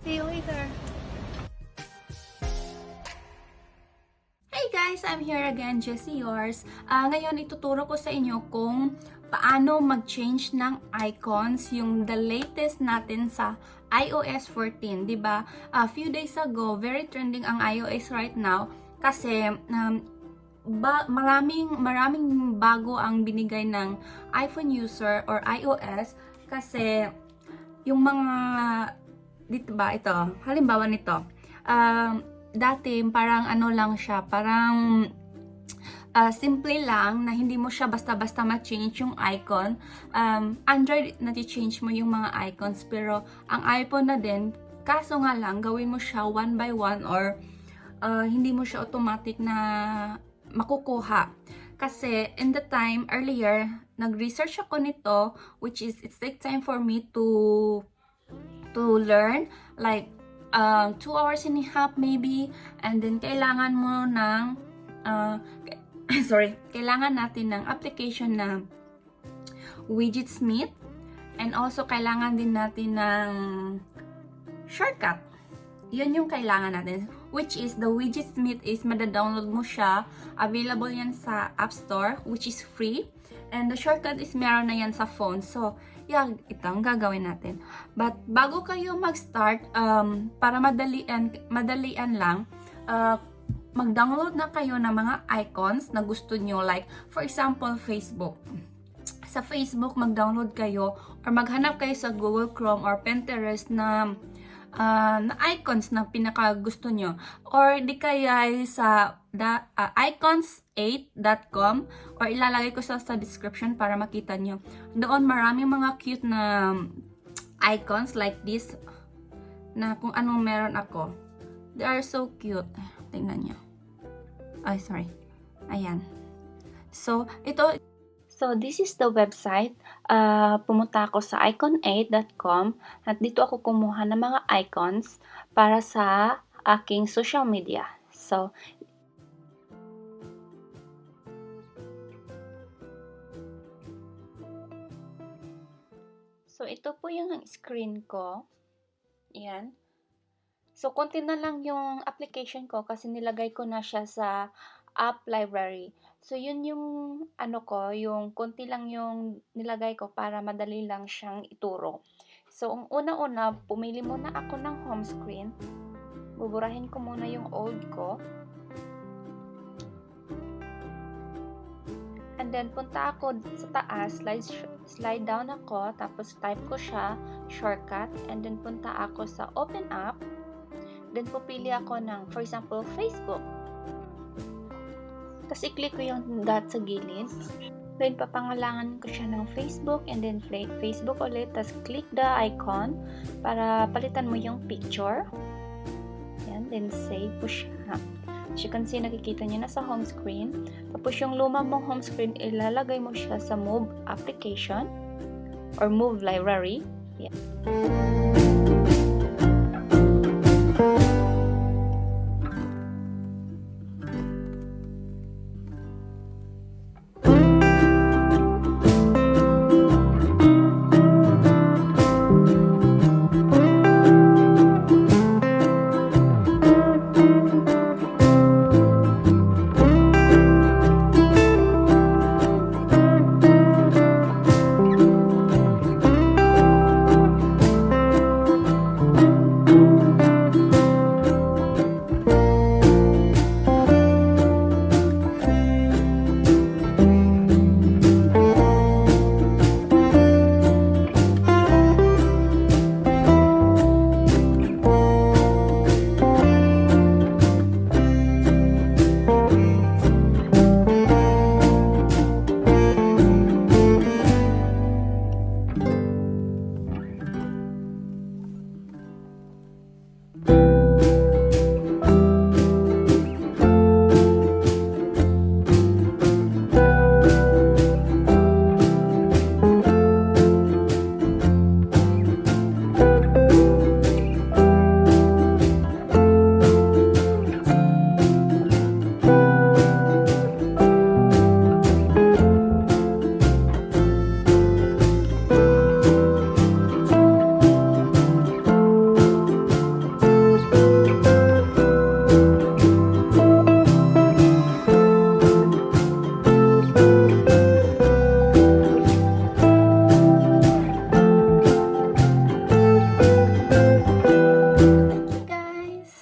See you later. Hey guys, I'm here again, Jeshie Urs. Ngayon ituturo ko sa inyo kung paano mag-change ng icons, yung the latest natin sa iOS 14, 'di ba? A few days ago, very trending ang iOS right now kasi maraming bago ang binigay ng iPhone user or iOS kasi yung mga dito ba ito, halimbawa nito. Dati parang ano lang siya, parang simple lang na hindi mo siya basta-basta ma-change yung icon. Android na-change mo yung mga icons, pero ang iPhone na din, kaso nga lang gawin mo siya one by one or hindi mo siya automatic na makukuha. Kasi in the time earlier, nag-research ako nito, which is it's take time for me to learn, like 2 hours and a half maybe, and then kailangan mo ng kailangan natin ng application na Widgetsmith, and also kailangan din natin ng shortcut. Yun yung kailangan natin, which is the Widgetsmith is mada-download mo siya, available yan sa App Store, which is free, and the shortcut is meron na yan sa phone. So yeah, ito ang gagawin natin. But bago kayo mag-start, para madalian lang, mag-download na kayo ng mga icons na gusto nyo. Like, for example, Facebook. Sa Facebook, mag-download kayo or maghanap kayo sa Google Chrome or Pinterest na icons na pinaka gusto nyo. Or di kaya sa icons8.com or ilalagay ko sa description para makita nyo. Doon maraming mga cute na icons like this na kung anong meron ako. They are so cute. Tingnan nyo. Ay, sorry. Ayan. So, this is the website. Pumunta ako sa icon8.com at dito ako kumuha ng mga icons para sa aking social media. So ito po yung screen ko. Ayan. So, konti na lang yung application ko kasi nilagay ko na siya sa app library. So, yun yung ano ko, yung konti lang yung nilagay ko para madali lang siyang ituro. So, ang una-una, pumili muna ako ng home screen. Buburahin ko muna yung old ko. And then, punta ako sa taas, slide down ako, tapos type ko siya, shortcut, and then punta ako sa open up. Then, pupili ako ng, for example, Facebook. Tapos, i-click ko yung dot sa gilid. Then, papangalangan ko siya ng Facebook, and then Facebook ulit. Tapos, click the icon para palitan mo yung picture. Yan, then save po siya. As you can see, nakikita niyo na sa home screen. Tapos, yung luma mong home screen, ilalagay mo siya sa Move application or Move library. Yan.